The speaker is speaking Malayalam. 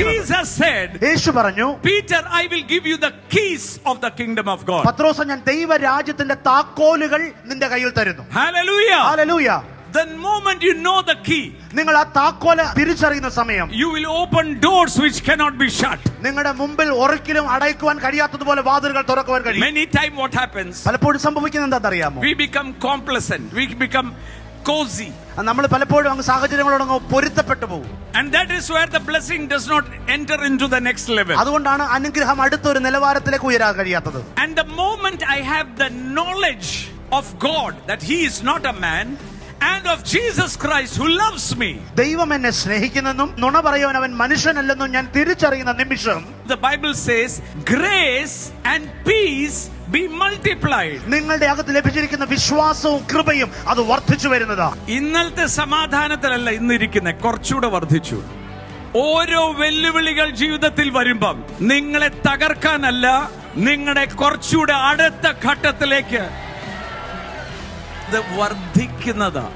Jesus said, യേശു പറഞ്ഞു, Peter, I will give you the keys of the kingdom of God. പത്രോസ്, ഞാൻ ദൈവരാജ്യത്തിന്റെ താക്കോലുകൾ നിന്റെ കയ്യിൽ തരുന്നു. Hallelujah. Hallelujah. The moment you know the key, നിങ്ങൾ ആ താക്കോല് തിരിച്ചറിയുന്ന സമയം, you will open doors which cannot be shut. നിങ്ങളുടെ മുമ്പിൽ ഒരിക്കലും അടയ്ക്കുവാൻ കഴിയാത്തതുപോലെ വാതിലുകൾ തുറക്കുവാൻ കഴിയും. Many time what happens? പലപ്പോഴും സംഭവിക്കുന്നത് എന്താണെന്നറിയാമോ? We become complacent. We become cozy. നമ്മൾ പലപ്പോഴും അങ്ങ് സാഹചര്യങ്ങളോട് അങ്ങ് പൊരുത്തപ്പെട്ടു പോകും. And that is where the blessing does not enter into the next level. അതുകൊണ്ടാണ് അനുഗ്രഹം അടുത്തൊരു നിലവാരത്തിലേക്ക് ഉയരാൻ കഴിയാത്തത്. And the moment I have the knowledge of God that he is not a man, and of Jesus Christ who loves me, ദൈവം എന്നെ സ്നേഹിക്കുന്നെന്നും നുണ പറയുവാൻ അവൻ മനുഷ്യനല്ലെന്നും ഞാൻ തിരിച്ചറിയുന്ന നിമിഷം, the Bible says, grace and peace be multiplied. നിങ്ങളുടെ അകത്ത് ലഭിച്ചിരിക്കുന്ന വിശ്വാസവും കൃപയും അത് വർദ്ധിച്ചു വരുന്നതാ. ഇന്നലത്തെ സമാധാനത്തിലല്ല ഇന്നിരിക്കുന്നത്, കുറച്ചുകൂടെ വർദ്ധിച്ചു. ഓരോ വെല്ലുവിളികൾ ജീവിതത്തിൽ വരുമ്പം നിങ്ങളെ തകർക്കാനല്ല, നിങ്ങളുടെ കുറച്ചുകൂടെ അടുത്ത ഘട്ടത്തിലേക്ക് ഇത് വർദ്ധിക്കുന്നതാ.